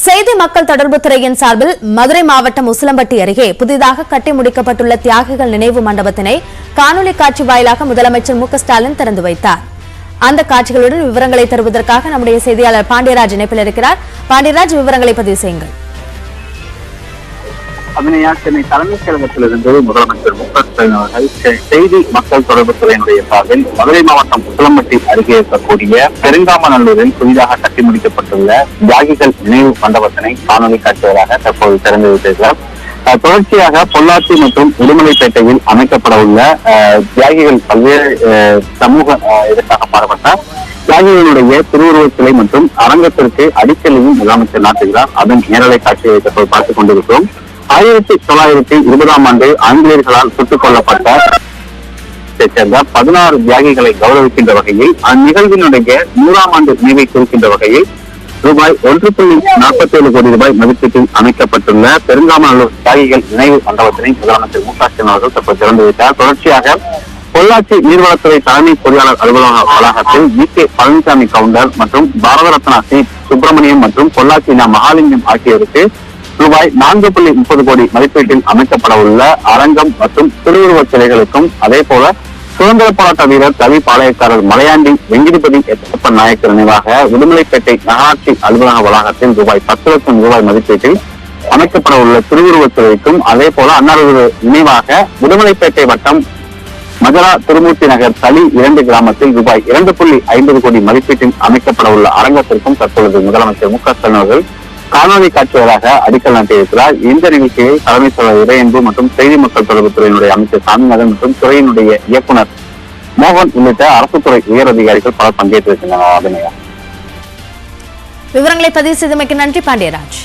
செய்தி மக்கள் தொடர்பு துறையின் சார்பில் மதுரை மாவட்டம் உசிலம்பட்டி அருகே புதிதாக கட்டி முடிக்கப்பட்டுள்ள தியாகிகள் நினைவு மண்டபத்தினை காணொலி காட்சி வாயிலாக முதலமைச்சர் மு.க.ஸ்டாலின் திறந்து வைத்தார். அந்த காட்சிகளுடன் விவரங்களை தருவதற்காக நம்முடைய செய்தியாளர் பாண்டியராஜ் இணைப்பில் இருக்கிறார். பாண்டியராஜ், விவரங்களை பதிவு செய்யுங்கள். சென்னை தலைமைச் கழகத்திலிருந்து முதலமைச்சர் மு.க.ஸ்டாலின் அவர்கள் செய்தி மக்கள் தொடர்பு துறையினுடைய சார்பில் மதுரை மாவட்டம் உசிலம்பட்டி அருகே இருக்கக்கூடிய பெருங்காமநல்லூரில் புதிதாக கட்டி முடிக்கப்பட்டுள்ள தியாகிகள் நினைவு மண்டபத்தினை காணொலி காட்சிகளாக தற்போது திறந்து வைத்திருக்கிறார். தொடர்ச்சியாக பொள்ளாச்சி மற்றும் உடுமலைப்பேட்டையில் அமைக்கப்பட உள்ள தியாகிகள் பல்வேறு சமூக இதற்காக பாடப்பட்ட தியாகிகளுடைய திருவுருவச் சிலை மற்றும் அரங்கத்திற்கு அடிக்கலையும் முதலமைச்சர் நாட்டுகிறார். அதன் நேரலை காட்சியை தற்போது பார்த்துக் கொண்டிருக்கிறோம். 1920ஆம் ஆண்டு ஆங்கிலேயர்களால் சுட்டுக் கொல்லப்பட்ட சேர்ந்த 16 தியாகிகளை கௌரவிக்கின்ற வகையில் அந்நிகழ்வினுடைய 100ஆம் ஆண்டு நினைவை குறிக்கின்ற வகையில் ரூபாய் 1.47 கோடி ரூபாய் மதிப்பீட்டில் அமைக்கப்பட்டுள்ள பெருங்காமநல்லூர் தியாகிகள் நினைவு மண்டபத்தினை முதலமைச்சர் மு.க.ஸ்டாலின் அவர்கள் தற்போது திறந்து வைத்தார். தொடர்ச்சியாக பொள்ளாச்சி நீர்வளத்துறை தலைமை பொறியாளர் அலுவலக வளாகத்தில் வி.கே. பழனிசாமி கவுண்டர் மற்றும் பாரத ரத்னா சி. சுப்பிரமணியம் மற்றும் பொள்ளாச்சி மகாலிங்கம் ஆகியோருக்கு ரூபாய் 4.30 கோடி மதிப்பீட்டில் அமைக்கப்பட உள்ள அரங்கம் மற்றும் திருவுருவச் சிலைகளுக்கும் அதே போல சுதந்திர போராட்ட வீரர் கவி பாளையக்காரர் மலையாண்டி வெங்கிடிபதி எட்டப்பன் நாயக்கர் நினைவாக உடுமலைப்பேட்டை நகராட்சி அலுவலக வளாகத்தில் ரூபாய் 10 லட்சம் ரூபாய் மதிப்பீட்டில் அமைக்கப்பட உள்ள திருவுருவச் சிலைக்கும் அதே போல அன்னாரது நினைவாக உடுமலைப்பேட்டை வட்டம் மஜரா திருமூர்த்தி நகர் தளி 2 கிராமத்தில் ரூபாய் 2.50 கோடி மதிப்பீட்டில் அமைக்கப்பட உள்ள அரங்கத்திற்கும் தற்பொழுது முதலமைச்சர் மு.க.ஸ்டாலின் அவர்கள் காணொலி காட்சிகளாக அடிக்கல் நாட்டியிருக்கிறார். இந்த நிகழ்ச்சியை தலைமை செயலர் இறையன்பு மற்றும் செய்தி மக்கள் தொடர்பு துறையினுடைய அமைச்சர் சாமிநாதன் மற்றும் துறையினுடைய இயக்குனர் மோகன் உள்ளிட்ட அரசு துறை உயர் அதிகாரிகள் பலர் பங்கேற்றிருக்கின்றனர். விவரங்களை பதிவு செய்தமைக்கு நன்றி பாண்டியராஜ்.